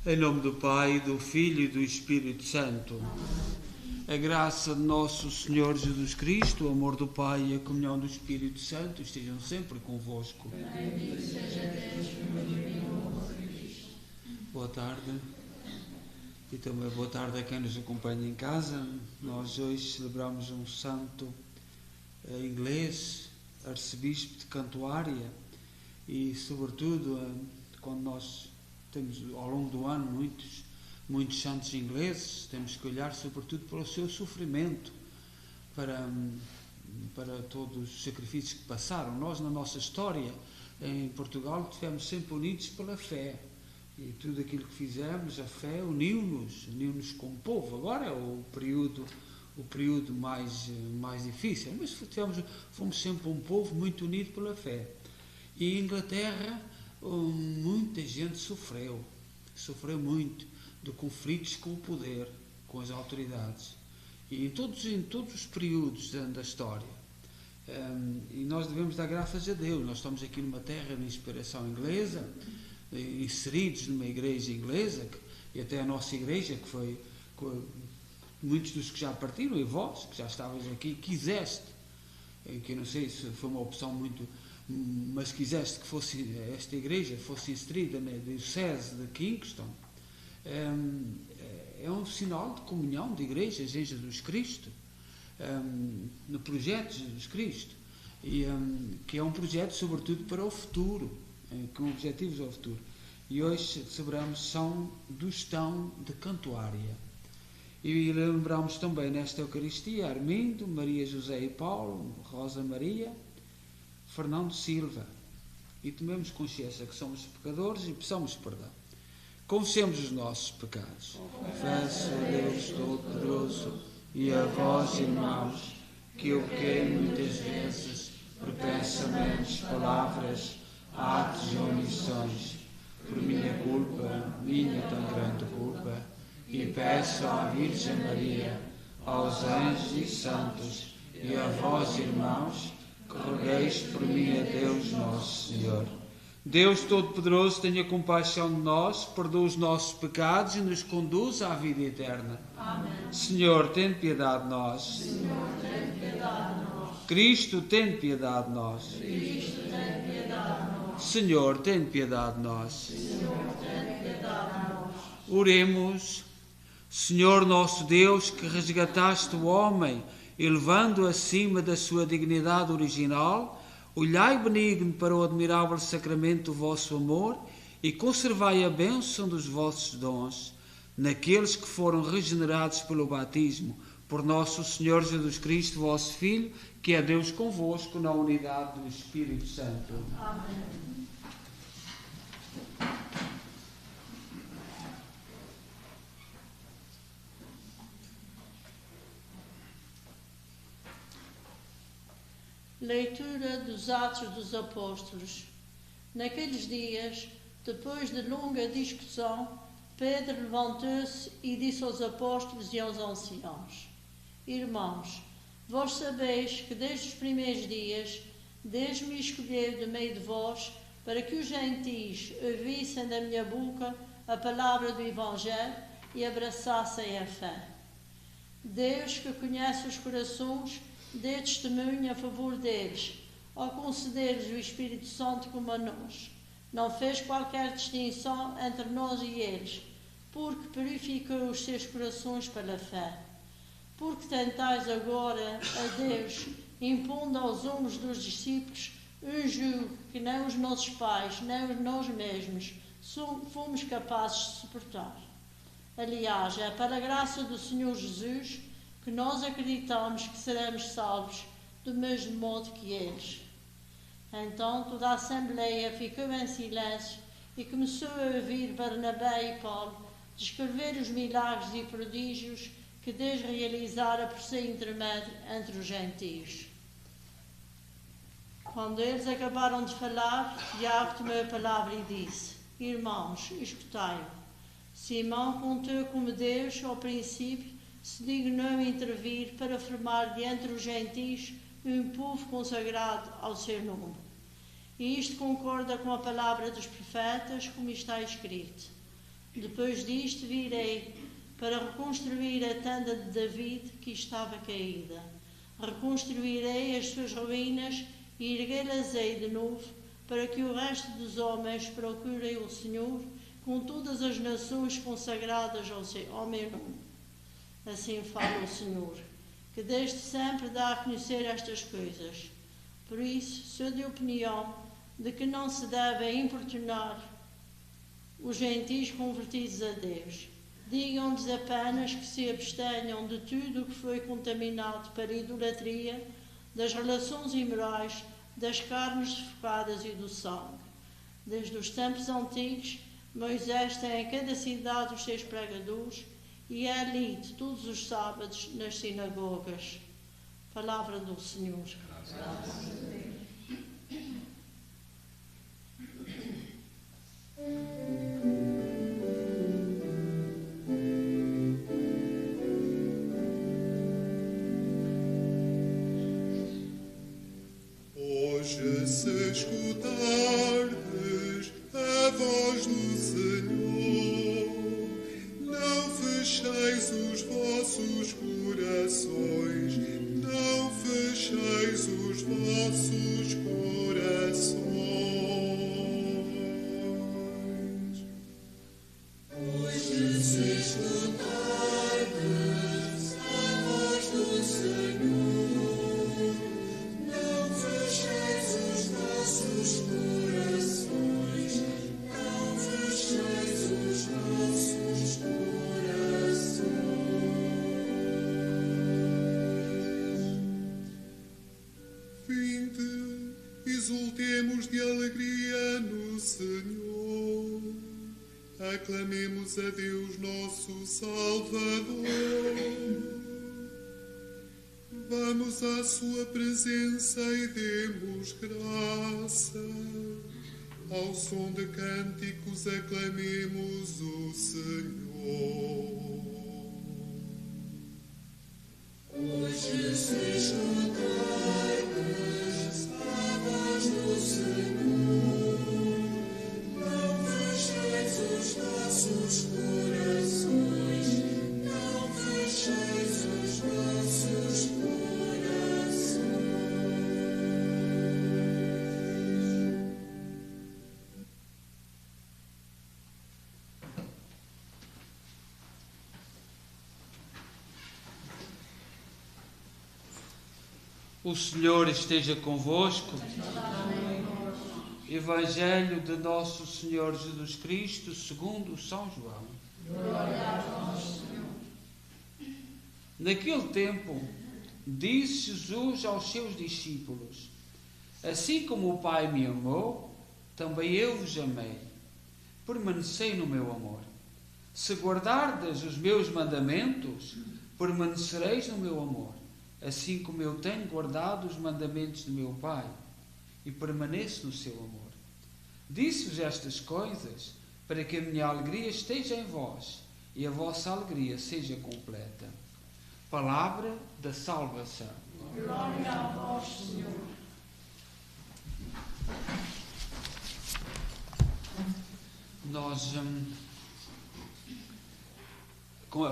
Em nome do Pai, do Filho e do Espírito Santo. A graça de nosso Senhor Jesus Cristo, o amor do Pai e a comunhão do Espírito Santo estejam sempre convosco. Boa tarde. E também boa tarde a quem nos acompanha em casa. Nós hoje celebramos um santo inglês, arcebispo de Cantuária, e sobretudo quando nós temos ao longo do ano muitos santos ingleses, temos que olhar sobretudo para o seu sofrimento, para todos os sacrifícios que passaram. Nós, na nossa história em Portugal, estivemos sempre unidos pela fé, e tudo aquilo que fizemos, a fé uniu-nos como povo. Agora é o período mais difícil, mas fomos sempre um povo muito unido pela fé. E em Inglaterra muita gente sofreu muito de conflitos com o poder, com as autoridades, e em todos os períodos da história. E nós devemos dar graças a Deus. Nós estamos aqui numa terra de inspiração inglesa, inseridos numa igreja inglesa, e até a nossa igreja, que foi muitos dos que já partiram, e vós que já estavas aqui, quiseste, que eu não sei se foi uma opção muito, mas quiseste que esta igreja fosse inserida na diocese de Kingston. É um sinal de comunhão de igrejas em Jesus Cristo, no projeto de Jesus Cristo, e que é um projeto sobretudo para o futuro, com objetivos ao futuro. E hoje celebramos São Dustão de Cantuária, e lembramos também nesta Eucaristia Armindo, Maria José e Paulo, Rosa Maria, Fernando Silva, e tomemos consciência que somos pecadores e peçamos perdão. Confessemos os nossos pecados. Confesso a Deus Todo-Poderoso e a vós, irmãos, que eu pequei muitas vezes por pensamentos, palavras, atos e omissões, por minha culpa, minha tão grande culpa, e peço à Virgem Maria, aos anjos e santos, e a vós, irmãos, que rogueis por mim a Deus nosso Senhor. Deus Todo-Poderoso, tenha compaixão de nós, perdoa os nossos pecados e nos conduz à vida eterna. Amém. Senhor, tem piedade de nós. Senhor, tem piedade de nós. Cristo, tem piedade de nós. Cristo, tem piedade de nós. Senhor, tem piedade de nós. Senhor, tem piedade de nós. Oremos. Senhor nosso Deus, que resgataste o homem, elevando-o acima da sua dignidade original, olhai benigno para o admirável sacramento do vosso amor e conservai a bênção dos vossos dons naqueles que foram regenerados pelo batismo, por nosso Senhor Jesus Cristo, vosso Filho, que é Deus convosco na unidade do Espírito Santo. Amém. Leitura dos Atos dos Apóstolos. Naqueles dias, depois de longa discussão, Pedro levantou-se e disse aos apóstolos e aos anciãos: Irmãos, vós sabeis que desde os primeiros dias, Deus me escolheu do meio de vós para que os gentis ouvissem da minha boca a palavra do Evangelho e abraçassem a fé. Deus, que conhece os corações, dê testemunho a favor deles, ao conceder-lhes o Espírito Santo como a nós. Não fez qualquer distinção entre nós e eles, porque purificou os seus corações pela fé. Porque tentais agora a Deus, impondo aos ombros dos discípulos um jugo que nem os nossos pais, nem nós mesmos fomos capazes de suportar. Aliás, é pela graça do Senhor Jesus que nós acreditamos que seremos salvos do mesmo modo que eles. Então toda a Assembleia ficou em silêncio e começou a ouvir Barnabé e Paulo descrever os milagres e prodígios que Deus realizara por seu intermédio entre os gentios. Quando eles acabaram de falar, Tiago tomou a palavra e disse: Irmãos, escutai-o. Simão contou como Deus, ao princípio, se dignou intervir para formar de entre os gentios um povo consagrado ao seu nome. E isto concorda com a palavra dos profetas, como está escrito: Depois disto virei para reconstruir a tenda de David que estava caída. Reconstruirei as suas ruínas e erguê-las-ei de novo, para que o resto dos homens procurem o Senhor com todas as nações consagradas ao meu nome. Assim fala o Senhor, que desde sempre dá a conhecer estas coisas. Por isso, sou de opinião de que não se devem importunar os gentios convertidos a Deus. Digam-lhes apenas que se abstenham de tudo o que foi contaminado para a idolatria, das relações imorais, das carnes sufocadas e do sangue. Desde os tempos antigos, Moisés tem em cada cidade os seus pregadores e é lido todos os sábados nas sinagogas. Palavra do Senhor. Hoje, se escutardes a voz do Senhor, não fecheis os vossos corações, não fecheis os vossos corações. Hoje, se escutardes a voz do Senhor, não fecheis os vossos corações, não fecheis os vossos corações. Vinde, exultemos de alegria no Senhor, aclamemos a Deus nosso Salvador. Vamos à sua presença e demos graça. Ao som de cânticos aclamemos o Senhor. Hoje, se escutardes a voz do Senhor, não fecheis os vossos corações, não fecheis os vossos corações. O Senhor esteja convosco. Evangelho de Nosso Senhor Jesus Cristo, segundo São João. Naquele tempo, disse Jesus aos seus discípulos: assim como o Pai me amou, também eu vos amei. Permanecei no meu amor. Se guardardes os meus mandamentos, permanecereis no meu amor, assim como eu tenho guardado os mandamentos de meu Pai, e permaneço no seu amor. Disse-vos estas coisas para que a minha alegria esteja em vós e a vossa alegria seja completa. Palavra da salvação. Glória a vós, Senhor. Nós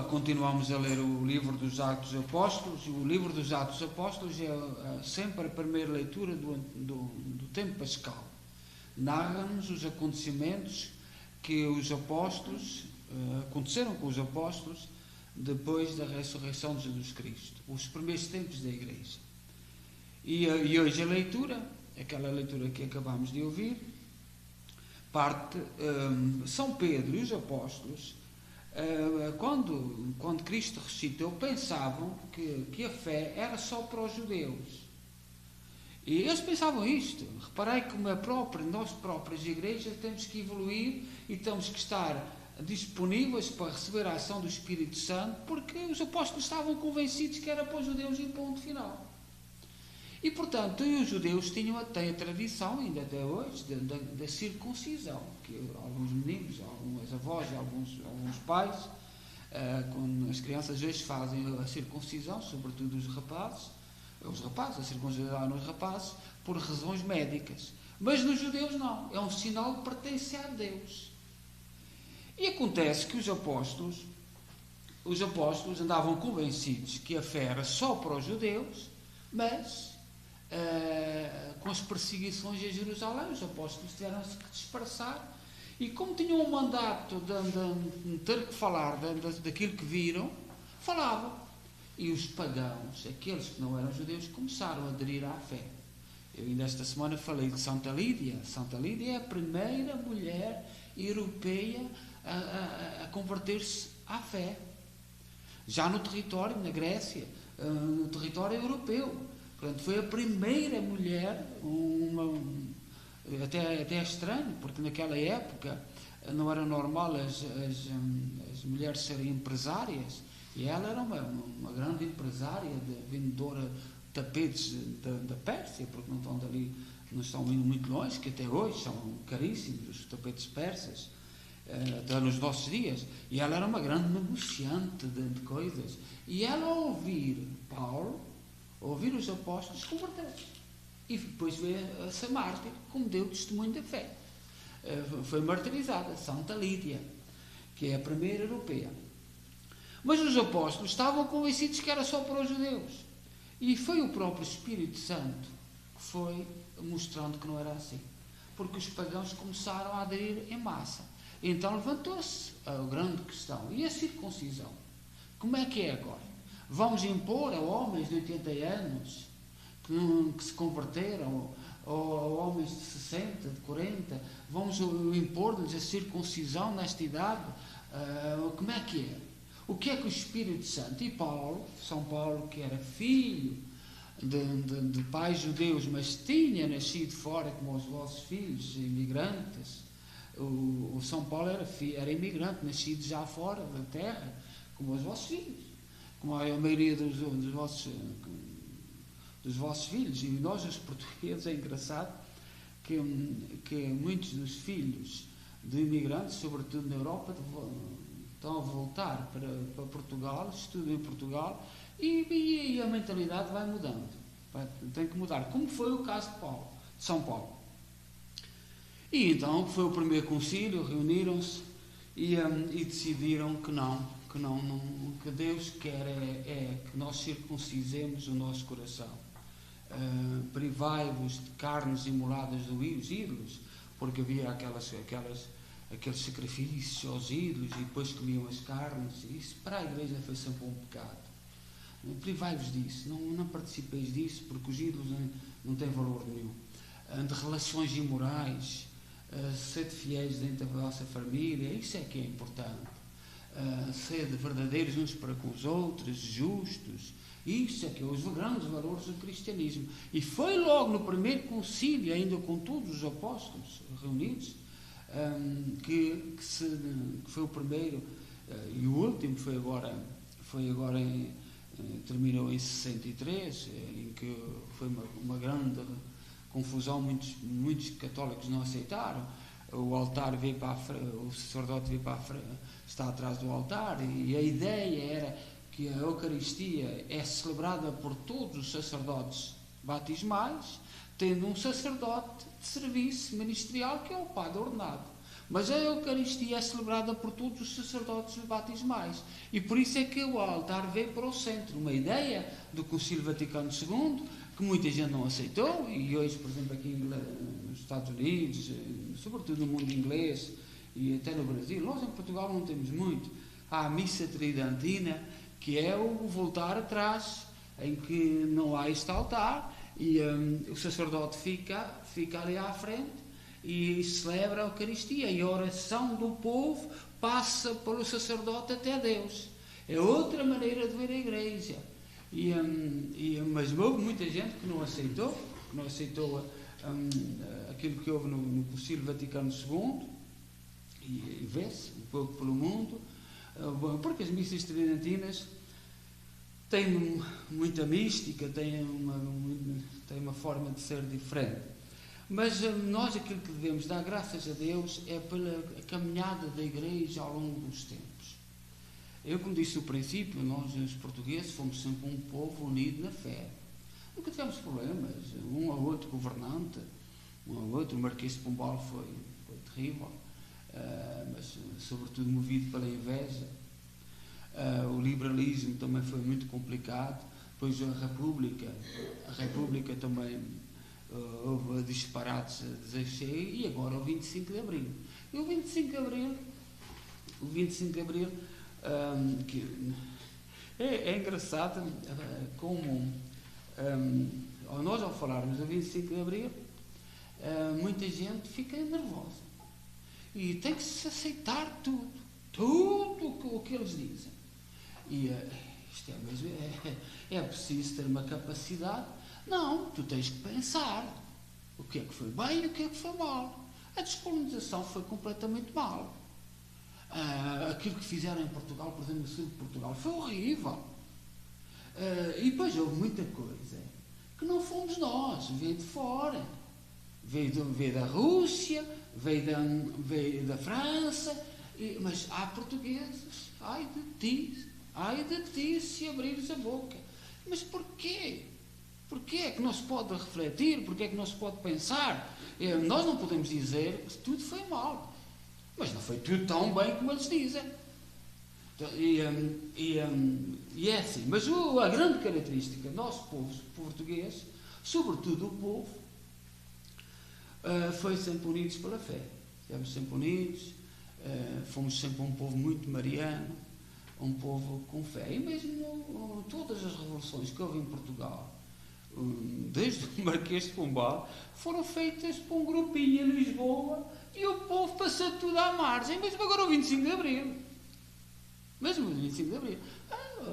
continuamos a ler o livro dos Atos Apóstolos, e o livro dos Atos Apóstolos é sempre a primeira leitura do tempo pascal. Narra-nos os acontecimentos que os apóstolos aconteceram com os apóstolos depois da ressurreição de Jesus Cristo, os primeiros tempos da Igreja. E hoje a leitura, aquela leitura que acabamos de ouvir, parte São Pedro e os apóstolos, quando Cristo ressuscitou, pensavam que a fé era só para os judeus. E eles pensavam isto. Reparei que nós próprias igrejas temos que evoluir e temos que estar disponíveis para receber a ação do Espírito Santo, porque os apóstolos estavam convencidos que era para os judeus e ponto final. E, portanto, os judeus têm a tradição, ainda até hoje, da circuncisão, que alguns meninos, algumas avós, alguns pais, quando as crianças hoje fazem a circuncisão, sobretudo os rapazes, a circuncisão nos rapazes, por razões médicas. Mas nos judeus não, é um sinal de pertencer a Deus. E acontece que os apóstolos andavam convencidos que a fé era só para os judeus, mas com as perseguições em Jerusalém, os apóstolos tiveram-se que dispersar, e como tinham um mandato de ter que falar daquilo que viram, falavam. E os pagãos, aqueles que não eram judeus, começaram a aderir à fé. Eu ainda esta semana falei de Santa Lídia. Santa Lídia é a primeira mulher europeia a converter-se à fé. Já no território, na Grécia, no território europeu. Portanto, foi a primeira mulher, até é estranho, porque naquela época não era normal as mulheres serem empresárias, e ela era uma grande empresária, vendedora de tapetes da Pérsia, porque não estão indo muito longe, que até hoje são caríssimos os tapetes persas, até nos nossos dias. E ela era uma grande negociante de coisas. E ela, ao ouvir Paulo, ao ouvir os apóstolos, converteu-se. E depois veio a ser mártir, como deu testemunho da fé. Foi martirizada, Santa Lídia, que é a primeira europeia. Mas os apóstolos estavam convencidos que era só para os judeus. E foi o próprio Espírito Santo que foi mostrando que não era assim. Porque os pagãos começaram a aderir em massa. Então levantou-se a grande questão. E a circuncisão? Como é que é agora? Vamos impor a homens de 80 anos que se converteram, ou a homens de 60, de 40, vamos impor-lhes a circuncisão nesta idade? Como é que é? O que é que o Espírito Santo e São Paulo, que era filho de pais judeus, mas tinha nascido fora como os vossos filhos, imigrantes. O São Paulo era imigrante, nascido já fora da terra, como os vossos filhos, como a maioria dos vossos filhos. E nós, os portugueses, é engraçado que muitos dos filhos de imigrantes, sobretudo na Europa, estão a voltar para Portugal, estudam em Portugal, e a mentalidade vai mudando. Tem que mudar, como foi o caso de São Paulo. E então foi o primeiro concílio, reuniram-se e decidiram que Deus quer que nós circuncisemos o nosso coração. Privai-vos de carnes imoladas dos ídolos, porque havia aqueles sacrifícios aos ídolos e depois comiam as carnes. Isso para a igreja foi sempre um pecado. Privai-vos disso, não participeis disso, porque os ídolos não têm valor nenhum. De relações imorais, sede fiéis dentro da vossa família, isso é que é importante. Sede verdadeiros uns para com os outros, justos, isso é que é os grandes valores do cristianismo. E foi logo no primeiro concílio, ainda com todos os apóstolos reunidos, que foi o primeiro, e o último foi agora terminou em 63, em que foi uma grande confusão, muitos católicos não aceitaram. O altar veio para a frente, o sacerdote veio para a frente, está atrás do altar, e a ideia era que a Eucaristia é celebrada por todos os sacerdotes batismais, tendo um sacerdote de serviço ministerial, que é o padre ordenado. Mas a Eucaristia é celebrada por todos os sacerdotes batismais. E por isso é que o altar veio para o centro. Uma ideia do Concílio Vaticano II, que muita gente não aceitou, e hoje, por exemplo, aqui nos Estados Unidos, sobretudo no mundo inglês, e até no Brasil, nós em Portugal não temos muito. Há a missa tridentina, que é o voltar atrás, em que não há este altar, e o sacerdote fica ali à frente, e celebra a Eucaristia, e a oração do povo passa pelo sacerdote até Deus. É outra maneira de ver a Igreja. Mas houve muita gente que não aceitou aquilo que houve no Concílio Vaticano II, e vê-se um pouco pelo mundo, porque as missas tridentinas têm muita mística, têm uma forma de ser diferente. Mas nós aquilo que devemos dar graças a Deus é pela caminhada da Igreja ao longo dos tempos. Eu, como disse no princípio, nós os portugueses fomos sempre um povo unido na fé. Nunca tivemos problemas, um ou outro governante, um ou outro, o Marquês de Pombal foi terrível, mas sobretudo movido pela inveja. O liberalismo também foi muito complicado. Depois a República também houve disparates a descer, e agora o 25 de Abril. E o 25 de Abril, que é engraçado como nós, ao falarmos do 25 de Abril, muita gente fica nervosa e tem que se aceitar tudo o que eles dizem. E isto é mesmo, é preciso ter uma capacidade. Não, tu tens que pensar o que é que foi bem e o que é que foi mal. A descolonização foi completamente mal. Aquilo que fizeram em Portugal, por exemplo, no sul de Portugal, foi horrível. E depois houve muita coisa que não fomos nós, veio de fora. Veio da Rússia, veio da França, mas há portugueses, ai de ti se abrires a boca. Mas porquê? Porquê é que não se pode refletir? Porquê é que não se pode pensar? Nós não podemos dizer que tudo foi mal, mas não foi tudo tão bem como eles dizem. E é assim. Mas a grande característica do nosso povo português, sobretudo o povo, foi sempre unidos pela fé. Estivemos sempre unidos, fomos sempre um povo muito mariano, um povo com fé. E mesmo todas as revoluções que houve em Portugal, desde o Marquês de Pombal, foram feitas por um grupinho em Lisboa, e o povo passou tudo à margem. Mesmo agora o 25 de Abril. Mesmo o 25 de Abril.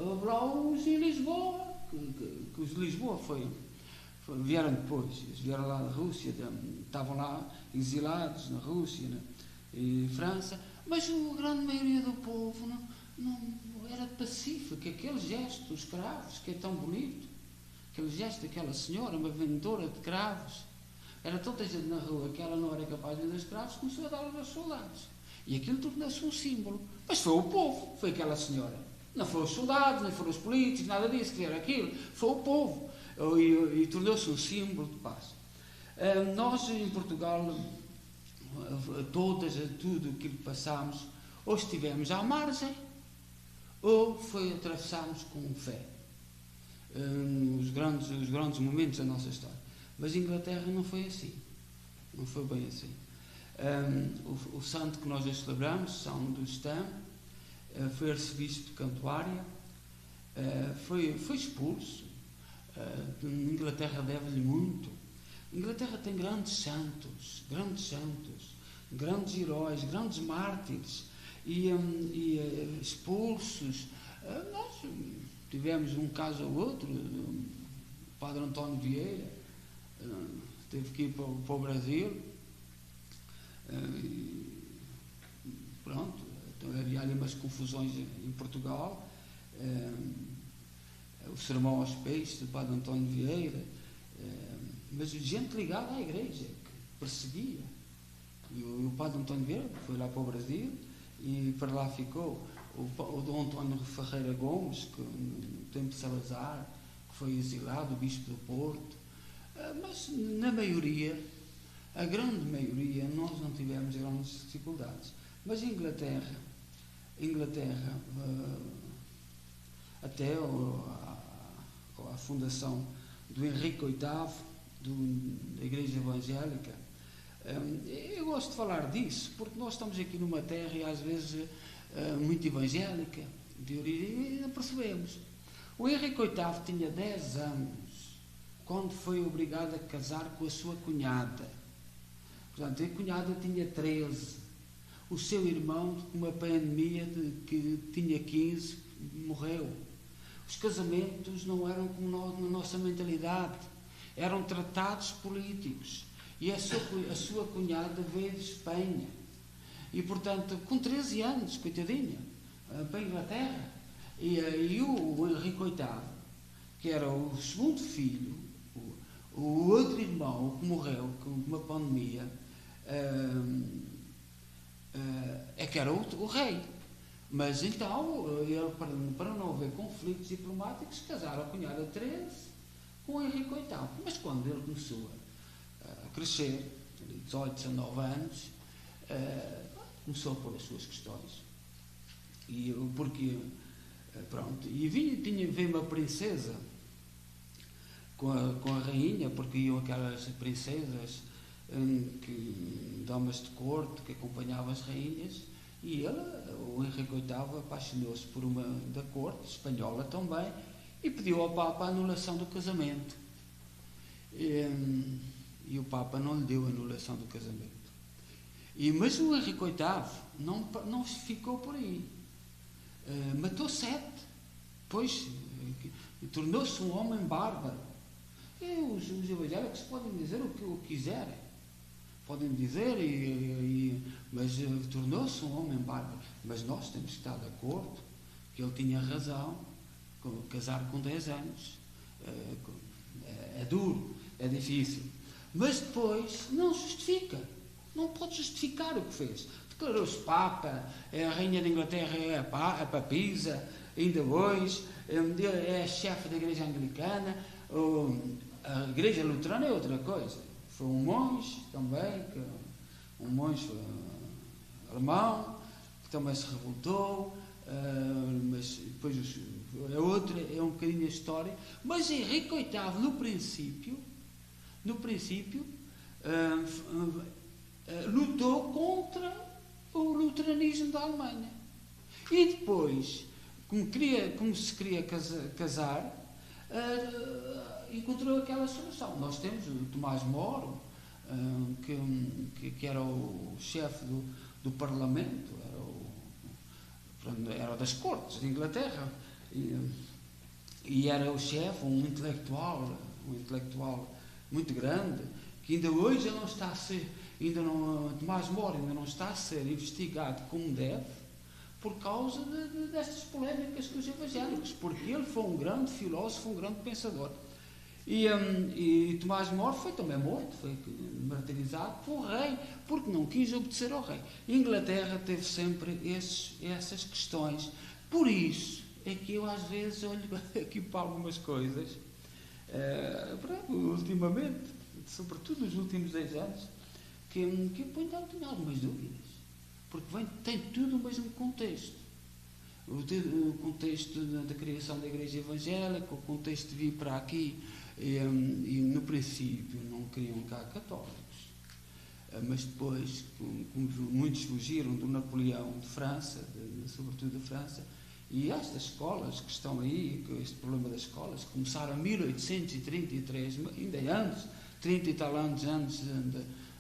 Houve lá os em Lisboa, que os de Lisboa vieram depois. Eles vieram lá da Rússia, estavam lá exilados na Rússia e França, mas a grande maioria do povo não era pacífico. Aquele gesto dos cravos, que é tão bonito, aquele gesto daquela senhora, uma vendedora de cravos, era tanta gente na rua que ela não era capaz de vender os cravos, começou a dar aos soldados. E aquilo tornou-se um símbolo. Mas foi o povo, foi aquela senhora. Não foram os soldados, nem foram os políticos, nada disso que fizeram aquilo. Foi o povo. E tornou-se um símbolo de paz. Nós, em Portugal, tudo aquilo que passámos, ou estivemos à margem, ou atravessámos com fé. Os grandes momentos da nossa história. Mas a Inglaterra não foi assim. Não foi bem assim. O santo que nós hoje celebramos, São Dustin, foi arcebispo de Cantuária, foi expulso. A Inglaterra deve-lhe muito. A Inglaterra tem grandes santos, grandes heróis, grandes mártires e expulsos. Nós tivemos um caso ou outro, o padre António Vieira teve que ir para o Brasil. Pronto, então havia ali umas confusões em Portugal. O sermão aos peixes do padre António Vieira, mas gente ligada à igreja que perseguia. E o padre António Vieira foi lá para o Brasil e para lá ficou. O Dom António Ferreira Gomes, que no tempo de Salazar, que foi exilado, o bispo do Porto. Mas na maioria, a grande maioria, nós não tivemos grandes dificuldades. Mas a Inglaterra até a fundação do Henrique VIII, da Igreja Evangélica, eu gosto de falar disso, porque nós estamos aqui numa terra, e às vezes, muito evangélica, de origem, e não percebemos. O Henrique VIII tinha 10 anos, quando foi obrigado a casar com a sua cunhada. Portanto, a cunhada tinha 13. O seu irmão, com uma pandemia que tinha 15, morreu. Os casamentos não eram como na nossa mentalidade. Eram tratados políticos. E a sua cunhada veio de Espanha. E, portanto, com 13 anos, coitadinha, para a Inglaterra. E o Henrique VIII, que era o segundo filho, o outro irmão que morreu com uma pandemia, é que era o rei. Mas então, ele, para não haver conflitos diplomáticos, casaram a cunhada 13 com o Henrique VIII. Mas quando ele começou a crescer, 18, 19 anos, começou a pôr as suas questões. E porque, pronto, e veio uma princesa com a rainha, porque iam aquelas princesas damas de corte que acompanhavam as rainhas, e o Henrique VIII, apaixonou-se por uma da corte, espanhola também, e pediu ao Papa a anulação do casamento. E o Papa não lhe deu a anulação do casamento. Mas o Henrique VIII não ficou por aí. Matou 7. Pois, tornou-se um homem bárbaro. Os evangélicos podem dizer o que quiserem. Podem dizer, mas tornou-se um homem bárbaro. Mas nós temos que estar de acordo que ele tinha razão. Casar com 10 anos é duro, é difícil. Mas depois não justifica. Não pode justificar o que fez. Declarou-se Papa, a Rainha da Inglaterra é a papisa, ainda hoje, é a chefe da Igreja Anglicana, a Igreja Luterana é outra coisa. Foi um monge também, um monge alemão, que também se revoltou, mas depois é um bocadinho a história. Mas Henrique VIII, no princípio, lutou contra o luteranismo da Alemanha. E depois, como se queria casar, encontrou aquela solução. Nós temos o Tomás Moro, que era o chefe do Parlamento, era das Cortes de Inglaterra, e era o chefe, um intelectual muito grande, que ainda hoje não está a ser, Tomás Moro ainda não está a ser investigado como deve, por causa destas polémicas com os evangélicos, porque ele foi um grande filósofo, um grande pensador. E Tomás Moro foi também morto, foi martirizado pelo rei, porque não quis obedecer ao rei. A Inglaterra teve sempre essas questões. Por isso é que eu às vezes olho aqui para algumas coisas, ultimamente, sobretudo nos últimos 10 anos, que eu tenho algumas dúvidas, porque tem tudo o mesmo contexto. O contexto da criação da Igreja Evangélica, o contexto de vir para aqui, e no princípio não queriam cá católicos, mas depois, como muitos fugiram do Napoleão de França, sobretudo de França, e estas escolas que estão aí, este problema das escolas, começaram em 1833, ainda antes, 30 e tal anos antes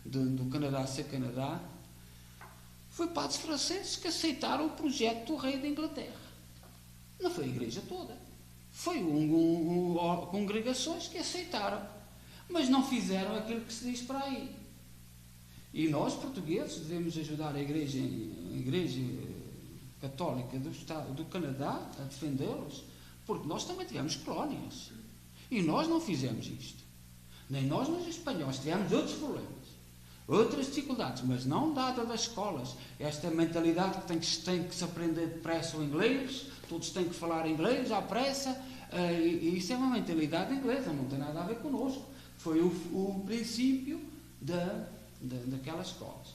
do Canadá ser Canadá, foi padres franceses que aceitaram o projeto do rei da Inglaterra. Não foi a igreja toda. Foi congregações que aceitaram. Mas não fizeram aquilo que se diz para aí. E nós, portugueses, devemos ajudar a Igreja Católica do Canadá a defendê-los, porque nós também tivemos colónias. E nós não fizemos isto. Nem nós, nem os espanhóis. Tivemos outros problemas. Outras dificuldades, mas não dada das escolas. Esta mentalidade que tem que se aprender depressa o inglês, todos têm que falar inglês à pressa, e isso é uma mentalidade inglesa, não tem nada a ver connosco. Foi o princípio daquelas escolas.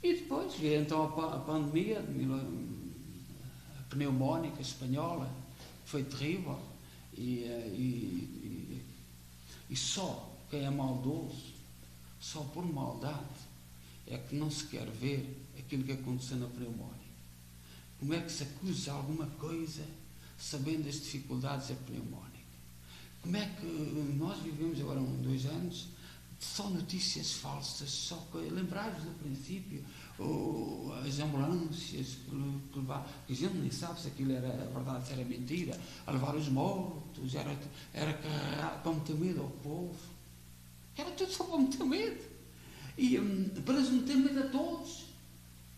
E depois veio então a pandemia, a pneumónica espanhola, foi terrível, e só quem é maldoso, só por maldade, é que não se quer ver aquilo que aconteceu na pneumónica. Como é que se acusa alguma coisa sabendo as dificuldades da pneumónica? Como é que nós vivemos agora 2 anos só notícias falsas, só coisas? Lembrai-vos do princípio, as ambulâncias que a gente nem sabe se aquilo era verdade, se era mentira, a levar os mortos, era para meter medo ao povo. Era tudo só para meter medo. E para meter medo a todos.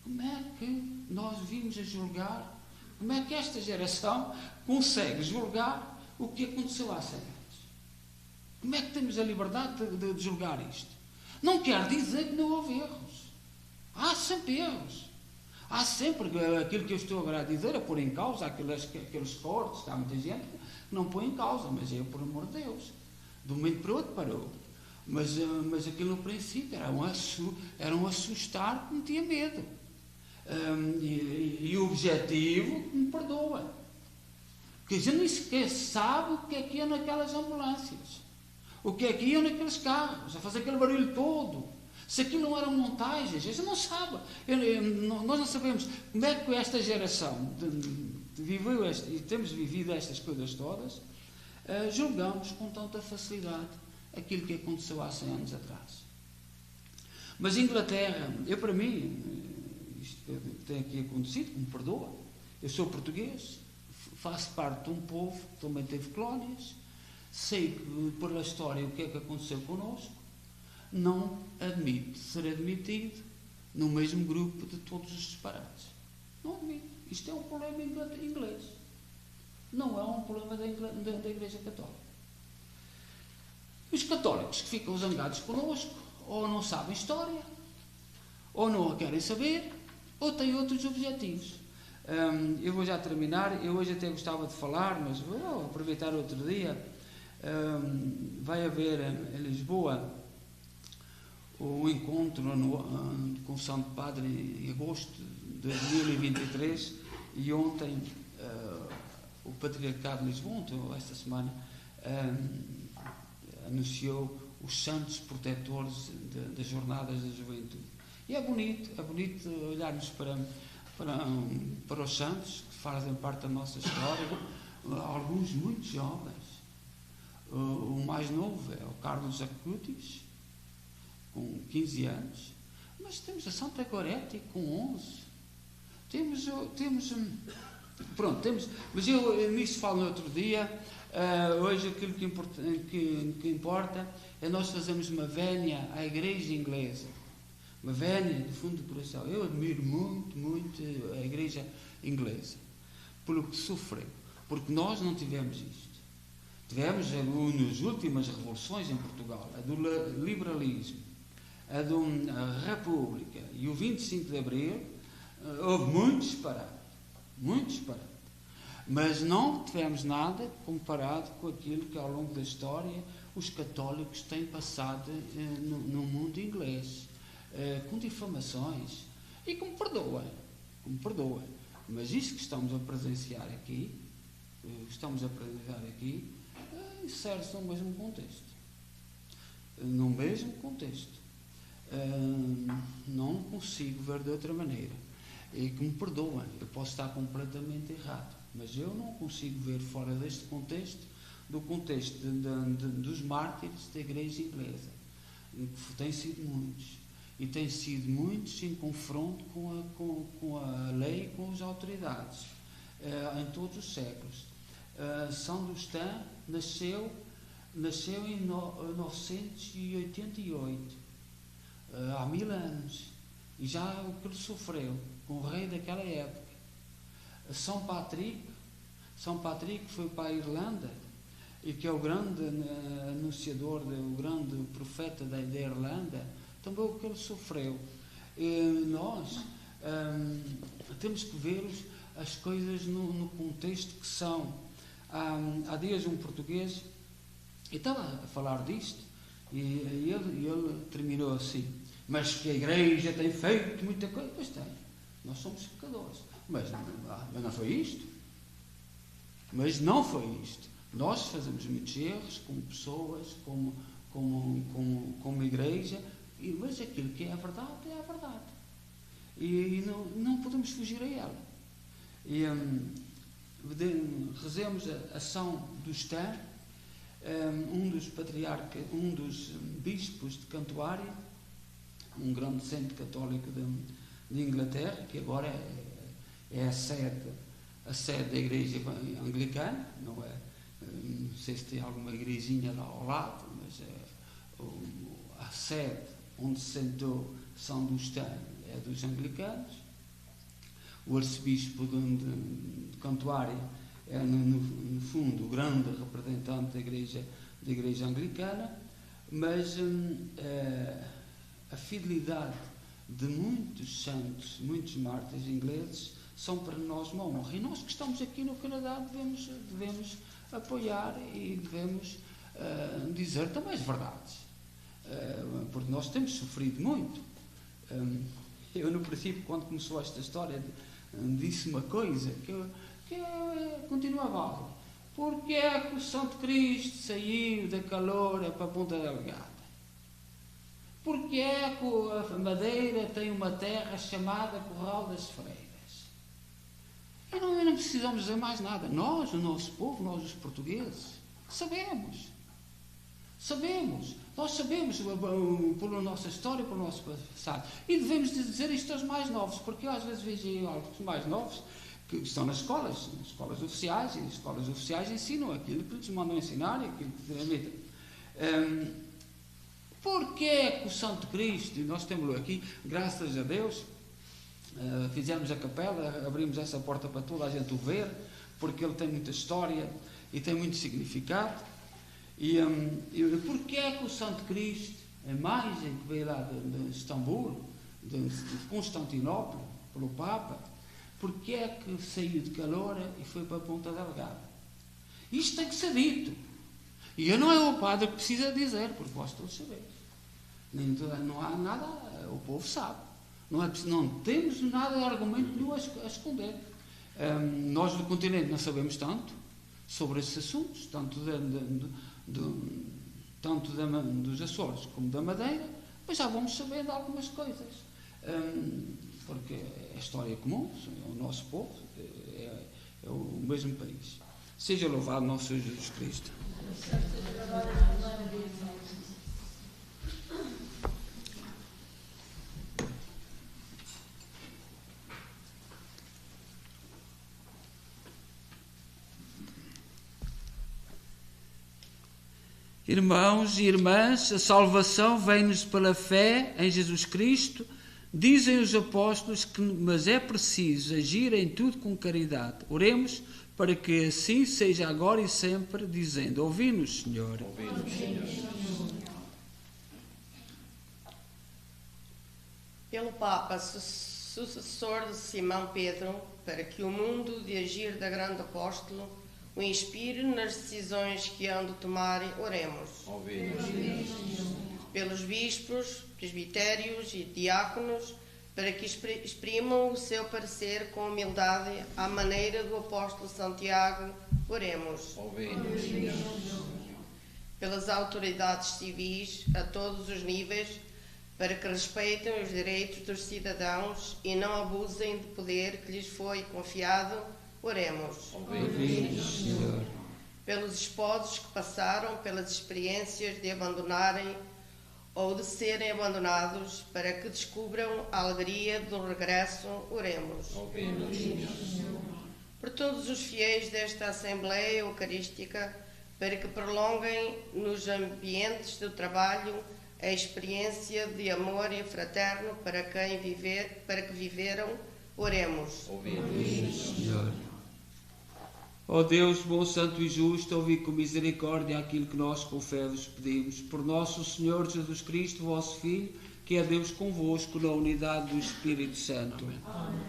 Como é que nós vimos a julgar? Como é que esta geração consegue julgar o que aconteceu há 100 anos? Como é que temos a liberdade de julgar isto? Não quer dizer que não houve erros. Há sempre erros. Há sempre aquilo que eu estou agora a dizer, a pôr em causa aqueles cortes. Há muita gente que não põe em causa, mas por amor de Deus. De um momento para o outro parou. Mas aquilo no princípio era um assustar que metia medo. e o objetivo me perdoa. Porque a gente nem sequer sabe o que é que ia naquelas ambulâncias, o que é que ia naqueles carros, a fazer aquele barulho todo. Se aquilo não eram montagens, a gente não sabe. Nós não sabemos como é que esta geração viveu e temos vivido estas coisas todas, julgamos com tanta facilidade aquilo que aconteceu há 100 anos atrás. Mas Inglaterra, para mim, isto que tem aqui acontecido, que me perdoa, eu sou português, faço parte de um povo que também teve colónias, sei que, pela história, o que é que aconteceu connosco, não admito ser admitido no mesmo grupo de todos os disparates. Não admito. Isto é um problema inglês. Não é um problema da Igreja Católica. Os católicos que ficam zangados connosco, ou não sabem história, ou não a querem saber, ou têm outros objetivos. Eu vou já terminar. Eu hoje até gostava de falar, mas vou aproveitar outro dia. Vai haver em Lisboa o encontro de Confissão de Padre em agosto de 2023, e ontem o Patriarcado de Lisboa, ontem, esta semana, anunciou os santos protetores das jornadas da juventude. E é bonito olharmos para os santos que fazem parte da nossa história, alguns muito jovens. O mais novo é o Carlos Acutis, com 15 anos, mas temos a Santa Goretti com 11. Mas eu nisso falo no outro dia. Hoje aquilo que importa é nós fazermos uma vénia à Igreja Inglesa, uma vénia do fundo do coração. Eu admiro muito a Igreja Inglesa, pelo que sofreu, porque nós não tivemos isto. Tivemos nas últimas revoluções em Portugal, a do liberalismo, a da República e o 25 de Abril, houve muito disparate, mas não tivemos nada comparado com aquilo que ao longo da história os católicos têm passado no mundo inglês, com difamações, e que me perdoa, mas isso que estamos a presenciar aqui, insere-se no mesmo contexto. Não consigo ver de outra maneira, e que me perdoem, eu posso estar completamente errado, mas eu não consigo ver fora deste contexto, do contexto dos mártires da Igreja Inglesa, que têm sido muitos em confronto com a lei e com as autoridades, em todos os séculos. São Dostin nasceu em 988, há 1000 anos, e já o que ele sofreu com o rei daquela época. São Patrick foi para a Irlanda, e que é o grande anunciador, o grande profeta da Irlanda, também o que ele sofreu. Nós temos que ver as coisas no contexto que são. Há dias um português, e estava a falar disto, e ele terminou assim: mas que a Igreja tem feito muita coisa. Pois tem, nós somos pecadores, mas não foi isto. Nós fazemos muitos erros como pessoas, como igreja, mas aquilo que é a verdade é a verdade, e não podemos fugir a ela. E rezemos a São Dostin, um dos bispos de Cantuária, um grande centro católico de Inglaterra, que agora é a sede da Igreja Anglicana. Não sei se tem alguma igrejinha lá ao lado, mas a sede onde se sentou São Dostin é dos anglicanos. O arcebispo de Cantuária é, no fundo, o grande representante da Igreja Anglicana, mas a fidelidade de muitos santos, muitos mártires ingleses, são para nós uma honra. E nós que estamos aqui no Canadá devemos apoiar e devemos dizer também as verdades, porque nós temos sofrido muito. Eu, no princípio, quando começou esta história, disse uma coisa que eu continuava. Porque é que o Santo Cristo saiu da Caloura para a Ponta Delgada? Porque é que a Madeira tem uma terra chamada Corral das Freiras? E não precisamos dizer mais nada. Nós, o nosso povo, nós os portugueses, sabemos. Nós sabemos pela nossa história, pelo nosso passado. E devemos dizer isto aos mais novos, porque eu às vezes vejo alguns mais novos que estão nas escolas oficiais, e as escolas oficiais ensinam aquilo que lhes mandam ensinar e aquilo que transmitem. Porque é que o Santo Cristo, e nós temos-lo aqui, graças a Deus, fizemos a capela, abrimos essa porta para toda a gente o ver, porque ele tem muita história e tem muito significado. E porque é que o Santo Cristo, a imagem que veio lá de Istambul, de Constantinopla, pelo Papa, porque é que saiu de Caloura e foi para a Ponta Delgada? Isto tem que ser dito. E eu não é o padre que precisa dizer, porque vós todos sabeis. Não há nada, o povo sabe. Não temos nada de argumento nenhum a esconder. Nós do continente não sabemos tanto sobre esses assuntos, tanto dos Açores como da Madeira, mas já vamos sabendo algumas coisas. Porque é história comum, é o nosso povo, é o mesmo país. Seja louvado nosso Senhor Jesus Cristo. Irmãos e irmãs, a salvação vem-nos pela fé em Jesus Cristo. Dizem os apóstolos que mas é preciso agir em tudo com caridade. Oremos para que assim seja agora e sempre, dizendo: ouvi-nos, Senhor. Ouvi-nos, Senhor. Pelo Papa, sucessor de Simão Pedro, para que o mundo de agir da grande apóstolo o inspire nas decisões que hão de tomar, oremos. Pelos bispos, presbitérios e diáconos, para que exprimam o seu parecer com humildade à maneira do apóstolo Santiago, oremos. Pelas autoridades civis a todos os níveis, para que respeitem os direitos dos cidadãos e não abusem do poder que lhes foi confiado, oremos. Senhor. Pelos esposos que passaram pelas experiências de abandonarem ou de serem abandonados, para que descubram a alegria do regresso, oremos. Por todos os fiéis desta Assembleia Eucarística, para que prolonguem nos ambientes do trabalho a experiência de amor fraterno para que viveram, oremos. Senhor. Ó Deus, bom, santo e justo, ouvi com misericórdia aquilo que nós com fé vos pedimos. Por nosso Senhor Jesus Cristo, vosso Filho, que é Deus convosco na unidade do Espírito Santo. Amém.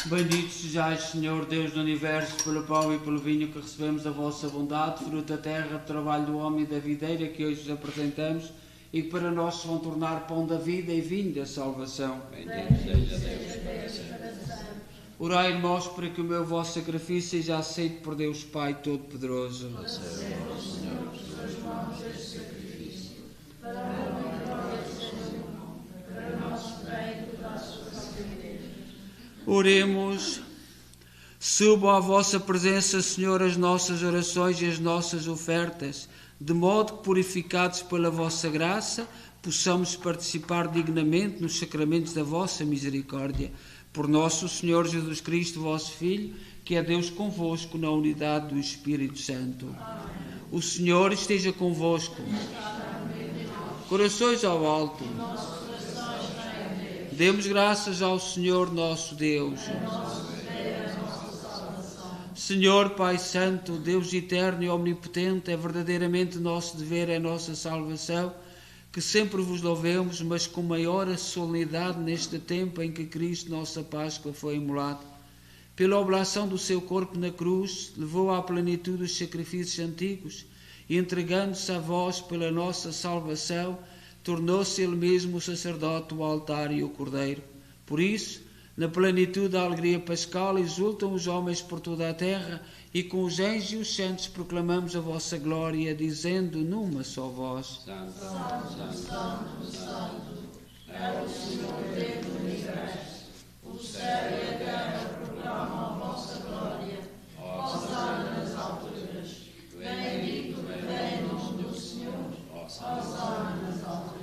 Bendito sejais, Senhor Deus do Universo, pelo pão e pelo vinho que recebemos da vossa bondade, fruto da terra, do trabalho do homem e da videira que hoje vos apresentamos, e que para nós se vão tornar pão da vida e vinho da salvação. Bendito seja Deus para sempre. Orai, irmãos, para que o meu vosso sacrifício seja aceito por Deus Pai Todo-Poderoso. Oremos. Subam à vossa presença, Senhor, as nossas orações e as nossas ofertas, de modo que, purificados pela vossa graça, possamos participar dignamente nos sacramentos da vossa misericórdia. Por nosso Senhor Jesus Cristo, vosso Filho, que é Deus convosco na unidade do Espírito Santo. Amém. O Senhor esteja convosco. Corações ao alto. Demos graças ao Senhor nosso Deus. Senhor Pai Santo, Deus eterno e omnipotente, é verdadeiramente nosso dever, é nossa salvação, que sempre vos louvemos, mas com maior solenidade neste tempo em que Cristo, nossa Páscoa, foi imolado. Pela oblação do seu corpo na cruz, levou à plenitude os sacrifícios antigos, e entregando-se a vós pela nossa salvação, tornou-se ele mesmo o sacerdote, o altar e o cordeiro. Por isso, na plenitude da alegria pascal, exultam os homens por toda a terra, e com os anjos e os santos proclamamos a vossa glória, dizendo numa só voz: Santo, Santo, Santo, Santo, é o Senhor Deus do universo. O céu e a terra proclamam a vossa glória. Hosana nas alturas. Bendito vem o nome do Senhor. Hosana nas alturas.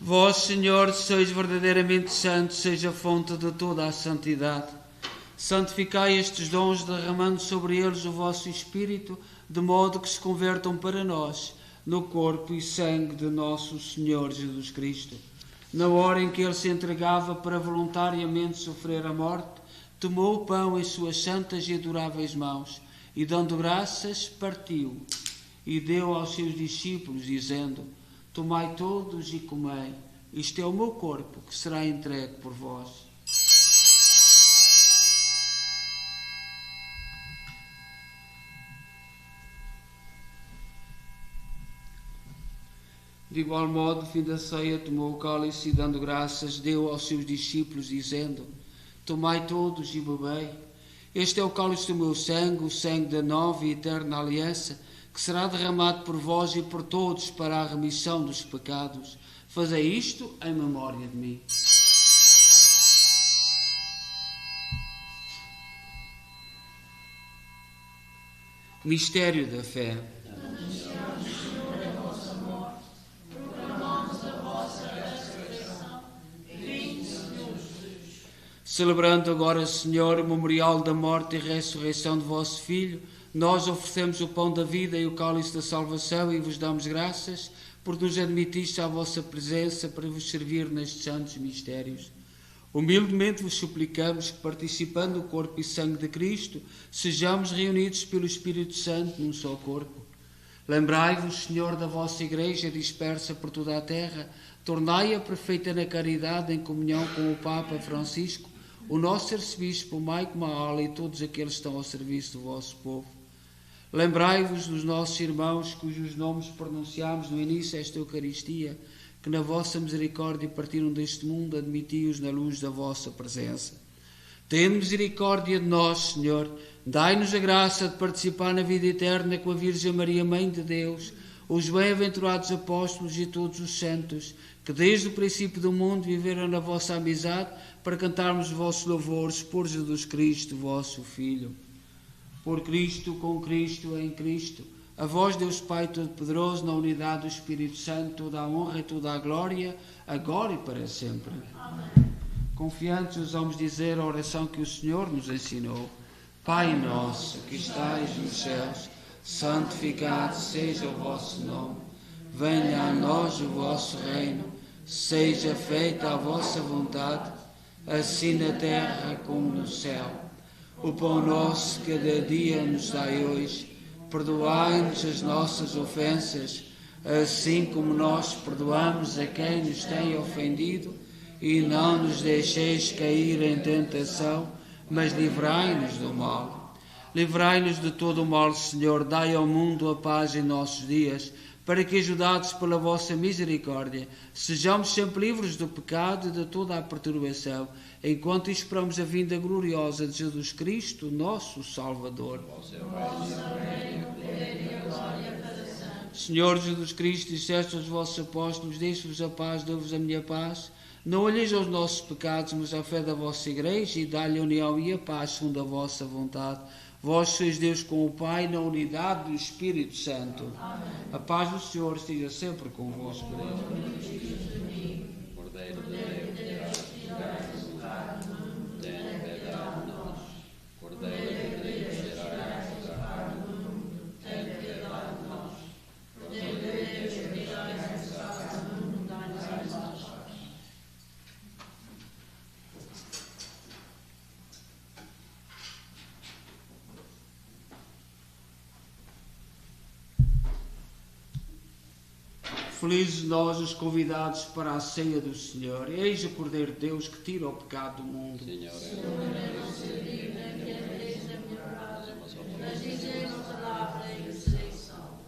Vós, Senhor, sois verdadeiramente santos, seja a fonte de toda a santidade. Santificai estes dons, derramando sobre eles o vosso Espírito, de modo que se convertam para nós no corpo e sangue de nosso Senhor Jesus Cristo. Na hora em que ele se entregava para voluntariamente sofrer a morte, tomou o pão em suas santas e adoráveis mãos, e dando graças, partiu, e deu aos seus discípulos, dizendo: Tomai todos e comei, isto é o meu corpo, que será entregue por vós. De igual modo, fim da ceia, tomou o cálice e, dando graças, deu aos seus discípulos, dizendo: Tomai todos e bebei. Este é o cálice do meu sangue, o sangue da nova e eterna aliança, que será derramado por vós e por todos para a remissão dos pecados. Fazei isto em memória de mim. Mistério da fé. Celebrando agora, Senhor, o memorial da morte e ressurreição de vosso Filho, nós oferecemos o pão da vida e o cálice da salvação e vos damos graças por nos admitirdes à vossa presença para vos servir nestes santos mistérios. Humildemente vos suplicamos que, participando do corpo e sangue de Cristo, sejamos reunidos pelo Espírito Santo num só corpo. Lembrai-vos, Senhor, da vossa Igreja dispersa por toda a terra, tornai-a perfeita na caridade em comunhão com o Papa Francisco, o nosso arcebispo Maico Maala e todos aqueles que estão ao serviço do vosso povo. Lembrai-vos dos nossos irmãos cujos nomes pronunciámos no início desta Eucaristia, que na vossa misericórdia partiram deste mundo, admiti-os na luz da vossa presença. Tende misericórdia de nós, Senhor, dai-nos a graça de participar na vida eterna com a Virgem Maria, Mãe de Deus, os bem-aventurados apóstolos e todos os santos, que desde o princípio do mundo viveram na vossa amizade, para cantarmos os vossos louvores por Jesus Cristo, vosso Filho. Por Cristo, com Cristo, em Cristo, a vós, Deus Pai Todo-Poderoso, na unidade do Espírito Santo, toda a honra e toda a glória, agora e para sempre. Amém. Confiantes, ousamos dizer a oração que o Senhor nos ensinou. Pai nosso, que estais nos céus, santificado seja o vosso nome. Venha a nós o vosso reino. Seja feita a vossa vontade, assim na terra como no céu. O pão nosso cada dia nos dai hoje. Perdoai-nos as nossas ofensas, assim como nós perdoamos a quem nos tem ofendido. E não nos deixeis cair em tentação, mas livrai-nos do mal. Livrai-nos de todo o mal, Senhor. Dai ao mundo a paz em nossos dias, para que, ajudados pela vossa misericórdia, sejamos sempre livres do pecado e de toda a perturbação, enquanto esperamos a vinda gloriosa de Jesus Cristo, nosso Salvador. Senhor Jesus Cristo, disseste aos vossos apóstolos: deixo-vos a paz, dou-vos a minha paz. Não olheis aos nossos pecados, mas à fé da vossa Igreja, e dá-lhe a união e a paz segundo a vossa vontade. Vós sois Deus com o Pai, na unidade do Espírito Santo. Amém. A paz do Senhor esteja sempre convosco. Cordeiro de Deus, tirais o pecado do mundo, tem piedade de nós. Cordeiro de Deus, tirais o pecado do mundo, tem piedade de nós. Cordeiro de Deus, tirais o pecado do mundo, dai-nos a paz. Felizes nós os convidados para a ceia do Senhor. Eis o Cordeiro de Deus que tira o pecado do mundo. Senhor, mas dizei uma palavra e serei salvo.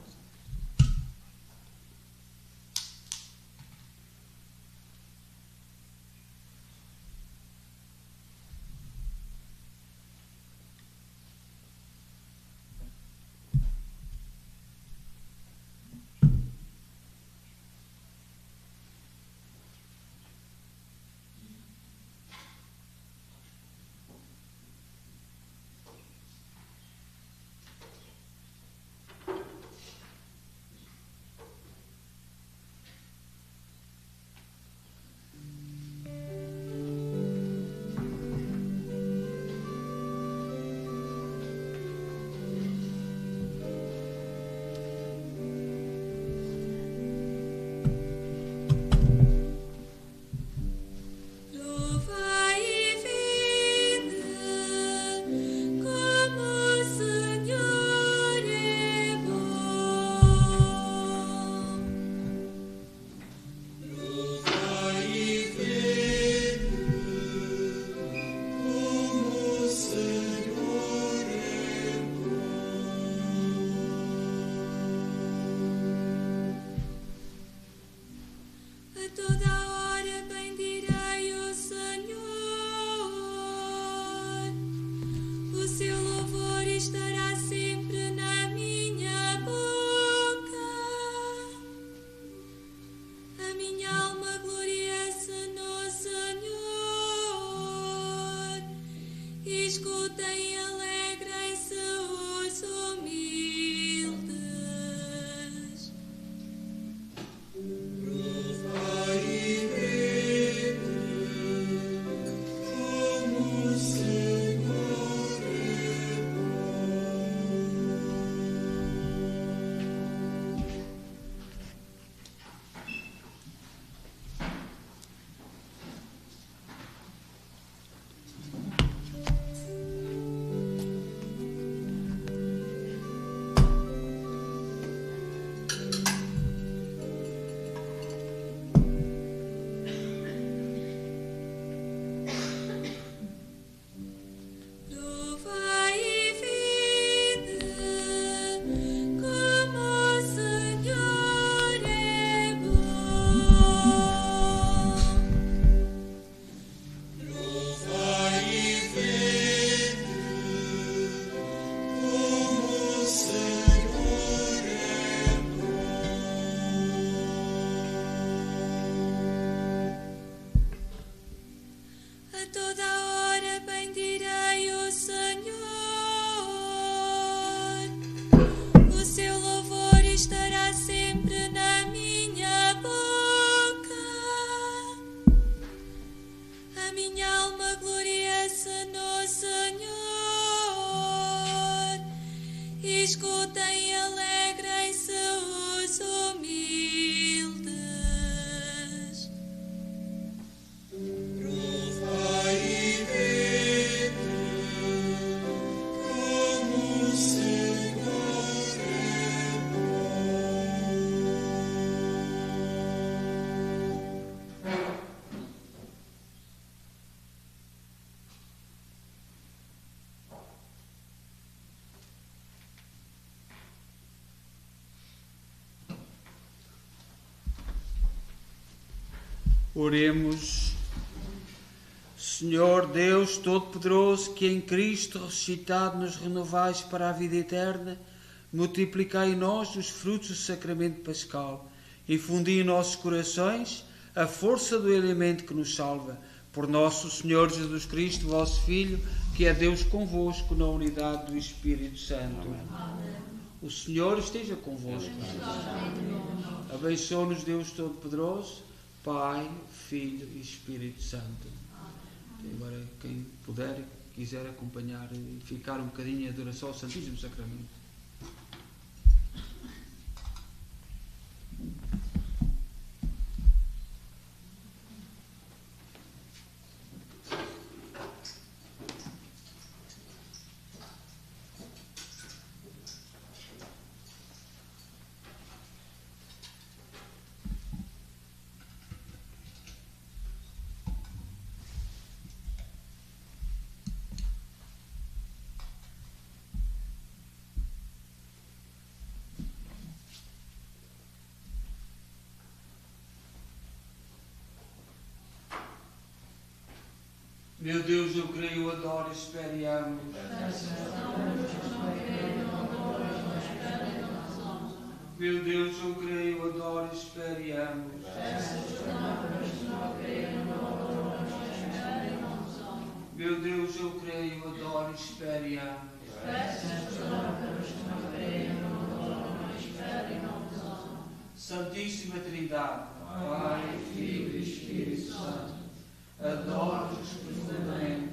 Escutem e alegrem-se os humildes. Provai e vede como o Senhor é Oremos. Senhor Deus Todo-Poderoso, que em Cristo ressuscitado nos renovais para a vida eterna, multiplicai em nós os frutos do sacramento pascal, infundi em nossos corações a força do elemento que nos salva, por nosso Senhor Jesus Cristo, vosso Filho, que é Deus convosco na unidade do Espírito Santo. Amém. O Senhor esteja convosco. Abençoe-nos Deus Todo-Poderoso, Pai, Filho e Espírito Santo. E agora, quem puder e quiser acompanhar e ficar um bocadinho em adoração ao Santíssimo Sacramento. Meu Deus, eu creio, eu adoro, espero e amo. Meu Deus, eu creio, eu adoro, espero e amo. Meu Deus, eu creio, eu adoro, espero e amo. Santíssima Trindade, Pai, Filho e Espírito Santo, adoro-vos profundamente.